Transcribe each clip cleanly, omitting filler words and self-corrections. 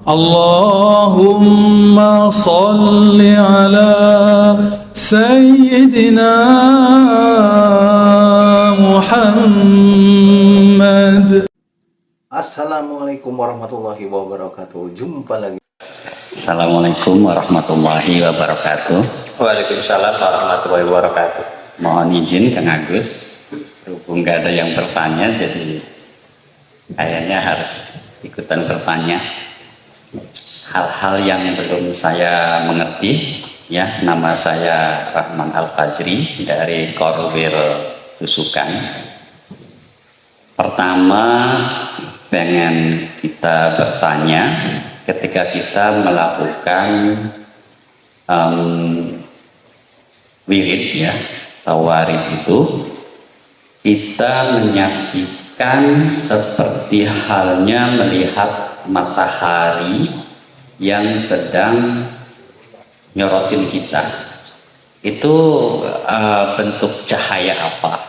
Allahumma salli ala Sayyidina Muhammad. Assalamualaikum warahmatullahi wabarakatuh. Jumpa lagi. Assalamualaikum warahmatullahi wabarakatuh. Waalaikumsalam warahmatullahi wabarakatuh. Mohon izin Kang Agus, berhubung gak ada yang bertanya, jadi kayaknya harus ikutan bertanya. Hal-hal yang belum saya mengerti, ya, nama saya Rahman Al-Fajri dari Korwil Tusukan. Pertama, pengen kita bertanya, ketika kita melakukan wirid, ya, tawarid itu, kita menyaksikan seperti halnya melihat matahari yang sedang nyorotin kita. Itu bentuk cahaya apa?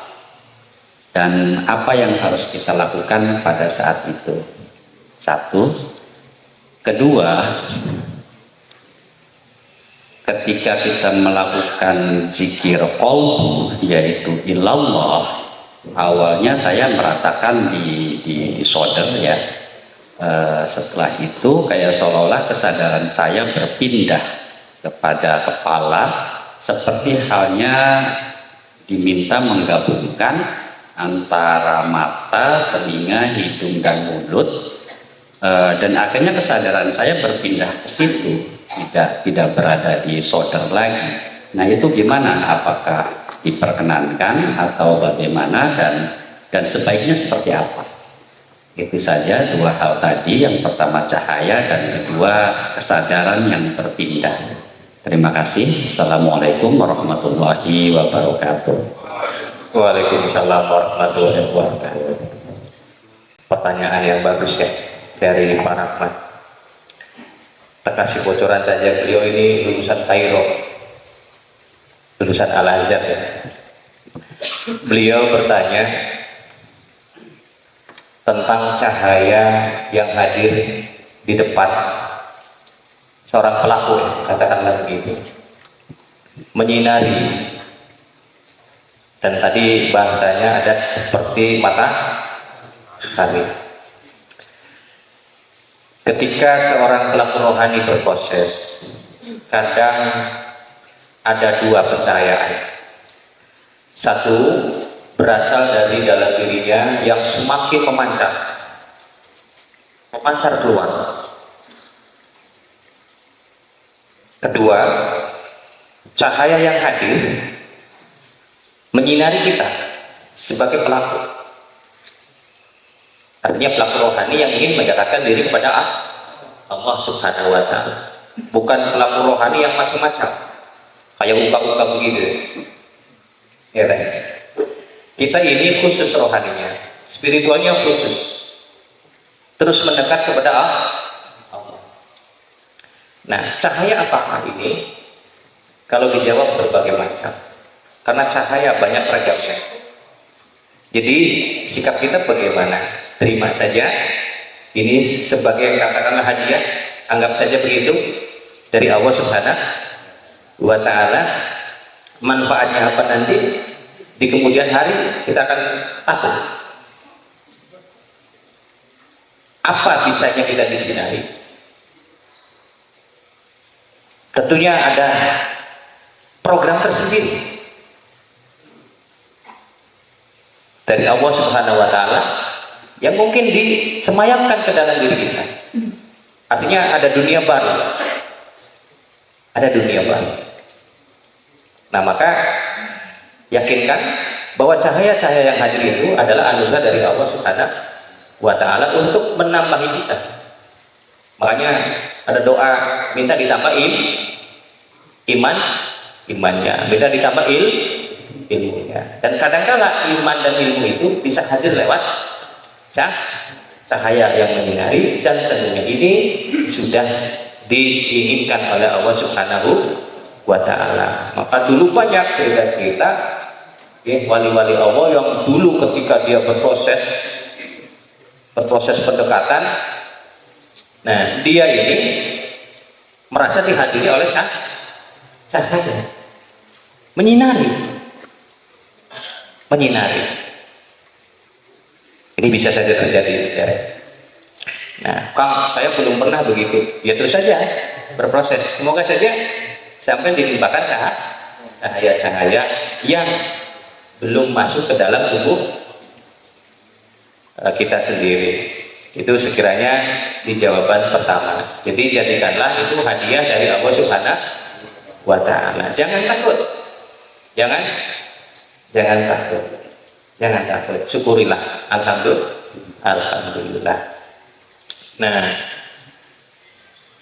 Dan apa yang harus kita lakukan pada saat itu? Satu. Kedua, ketika kita melakukan zikir qalbu, yaitu ilallah, awalnya saya merasakan di shoulder, ya. Setelah itu kayak seolah-olah kesadaran saya berpindah kepada kepala, seperti halnya diminta menggabungkan antara mata, telinga, hidung, dan mulut, dan akhirnya kesadaran saya berpindah ke situ, tidak berada di shoulder lagi. Nah, itu gimana? Apakah diperkenankan atau bagaimana, dan sebaiknya seperti apa? Itu saja dua hal tadi, yang pertama cahaya dan kedua kesadaran yang berpindah. Terima kasih. Assalamualaikum warahmatullahi wabarakatuh. Waalaikumsalam warahmatullahi wabarakatuh. Pertanyaan yang bagus, ya, dari Pak Rahmat. Kita kasih bocoran saja, beliau ini lulusan Kairo, lulusan Al-Azhar, ya. Beliau bertanya tentang cahaya yang hadir di depan seorang pelaku, ya, katakanlah begitu, menyinari, dan tadi bahasanya ada seperti matahari. Ketika seorang pelaku rohani berproses, kadang ada dua pencahayaan. Satu berasal dari dalam dirinya yang semakin memancar keluar. Kedua, cahaya yang hadir menyinari kita sebagai pelaku. Artinya pelaku rohani yang ingin mendekatkan diri kepada Allah Subhanahu wa Ta'ala. Bukan pelaku rohani yang macam-macam, kayak uka-uka begitu, ya kan? Kita ini khusus rohaninya, spiritualnya khusus, terus mendekat kepada Allah. Nah, cahaya apakah ini? Kalau dijawab berbagai macam, karena cahaya banyak ragamnya. Jadi sikap kita bagaimana? Terima saja, ini sebagai katakanlah hadiah, anggap saja begitu dari Allah Subhanahu wa Ta'ala. Manfaatnya apa nanti di kemudian hari kita akan tahu. Apa bisanya kita disinari? Tentunya ada program tersendiri dari Allah Subhanahu wa Ta'ala yang mungkin disemayamkan ke dalam diri kita. Artinya ada dunia baru, ada dunia baru. Nah, maka yakinkan bahwa cahaya-cahaya yang hadir itu adalah anugerah dari Allah Subhanahu wa Ta'ala untuk menambahi kita. Makanya ada doa minta ditambahin imannya, minta ditambah ilmunya. Dan kadang-kala iman dan ilmu itu bisa hadir lewat cahaya yang menyinari, dan tentunya ini sudah diinginkan oleh Allah Subhanahu wa Ta'ala. Maka dulu banyak cerita-cerita, ya, wali-wali Allah yang dulu ketika dia berproses pendekatan, Nah, dia ini merasa dihadiri oleh cahaya, menyinari. Ini bisa saja terjadi, saudara. Nah, Kang, saya belum pernah begitu. Ya terus saja berproses. Semoga saja sampai dilimpahkan cahaya-cahaya yang belum masuk ke dalam tubuh kita sendiri. Itu sekiranya di jawaban pertama. Jadi jadikanlah itu hadiah dari Allah Subhanahu wa Ta'ala. Jangan takut. Jangan takut. Syukurilah. Alhamdulillah. Nah,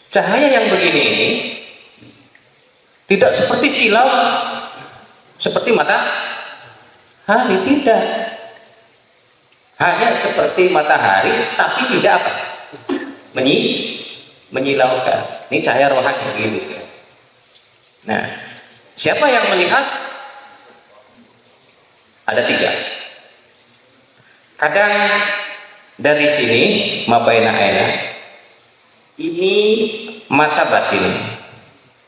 cahaya yang begini ini tidak seperti silau, seperti matahari, tidak. Hanya seperti matahari, tapi tidak apa? Menyilaukan. Ini cahaya rohani begitu. Nah, siapa yang melihat? Ada 3. Kadang dari sini mabaina aina, ini mata batin,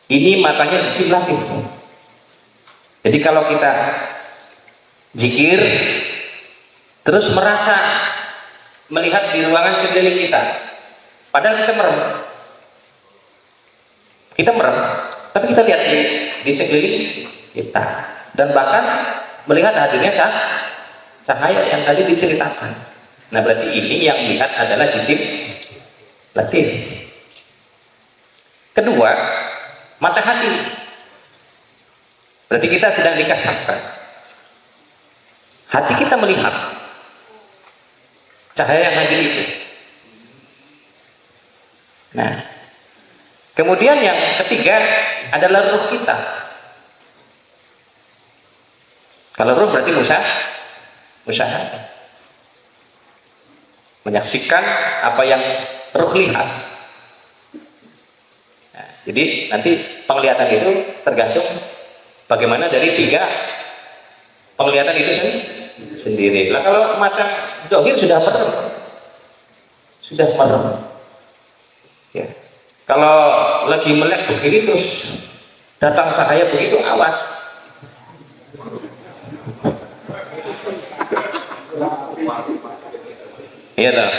ini matanya di sebelah itu. Jadi kalau kita zikir terus merasa melihat di ruangan sekeliling kita, padahal kita merem, tapi kita lihat di sekeliling kita, dan bahkan melihat hadirnya cahaya yang tadi diceritakan. Nah, berarti ini yang lihat adalah jisim latif. Kedua, mata hati. Berarti kita sedang dikasahkan. Hati kita melihat cahaya yang hadir itu. Nah, kemudian yang ketiga adalah ruh kita. Kalau ruh berarti musyahadah, menyaksikan apa yang ruh lihat. Nah, jadi nanti penglihatan itu tergantung bagaimana dari 3 penglihatan itu sendiri. Lah kalau mata zahir sudah merem, ya. Kalau lagi melek begini terus datang cahaya begitu, awas. Iya toh.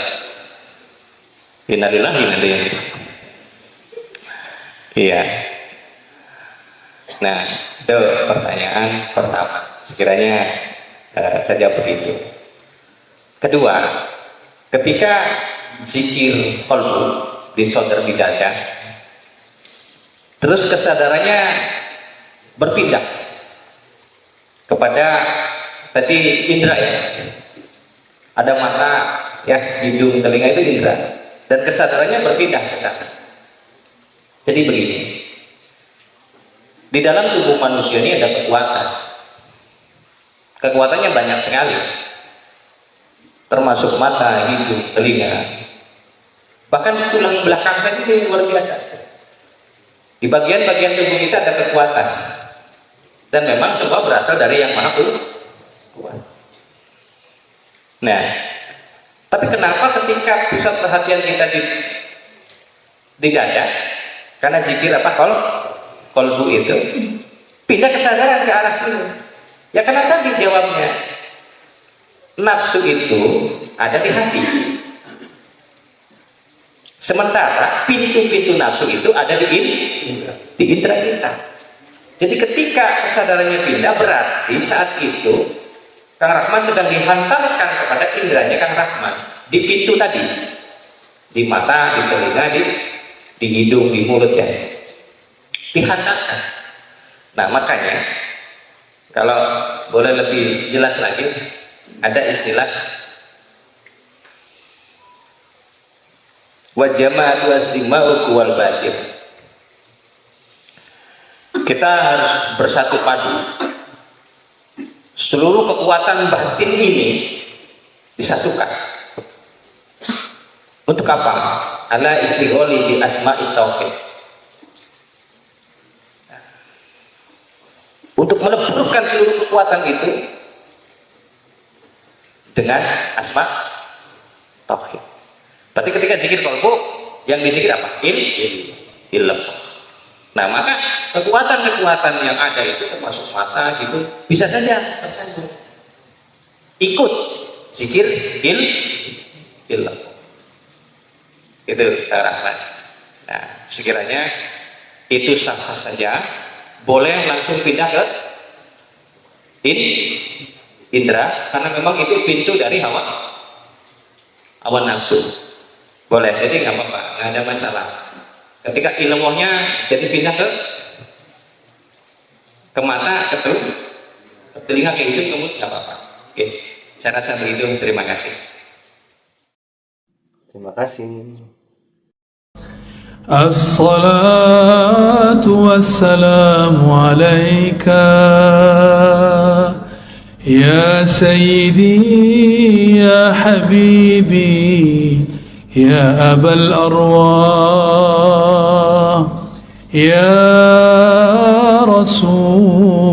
Innalillahi wa inna ilaihi. Iya. Nah, itu pertanyaan pertama. Sekiranya saja begitu. Kedua, ketika zikir qalbu disodor di dada, terus kesadarannya berpindah kepada tadi indera, ya. Ada mata, ya, hidung, telinga, itu indera, dan kesadarannya berpindah ke sana. Jadi begini, di dalam tubuh manusia ini ada kekuatannya banyak sekali, termasuk mata, hidung, telinga, bahkan tulang belakang saja itu luar biasa. Di bagian-bagian tubuh kita ada kekuatan, dan memang semua berasal dari yang maha kuat. Nah, tapi kenapa ketika pusat perhatian kita di dada, karena zikir apa, kolbu itu pindah kesadaran ke arah sini? Ya karena tadi jawabnya, nafsu itu ada di hati, sementara pintu-pintu nafsu itu ada di indera kita. Jadi ketika kesadarannya pindah, berarti saat itu Kang Rahman sedang dihantarkan kepada inderanya Kang Rahman di pintu tadi, di mata, di telinga, di hidung, di mulut, ya, dihantarkan. Nah, makanya kalau boleh lebih jelas lagi, ada istilah wa jama'atu astima'u wal batin. Kita harus bersatu padu. Seluruh kekuatan batin ini disatukan. Untuk apa? Ala istigholi di asma'i tauhid. Untuk meleburkan seluruh kekuatan itu dengan asma tauhid. Berarti ketika zikir qalbu Yang dizikir apa? Illallah. Nah, maka kekuatan-kekuatan yang ada itu termasuk mata gitu bisa saja tersandung. Ikut zikir illallah. Itu rahmat. Nah, sekiranya itu sah-sah saja, boleh langsung pindah ke indra, karena memang itu pintu dari hawa nafsu. Boleh, jadi nggak apa-apa, nggak ada masalah. Ketika ilmunya jadi pindah ke mata, ke telinga, ke hidung, ke mulut, nggak apa-apa. Oke, saya rasa begitu. Terima kasih. Terima kasih. الصلاة والسلام عليك يا سيدي يا حبيبي يا أبا الأرواح يا رسول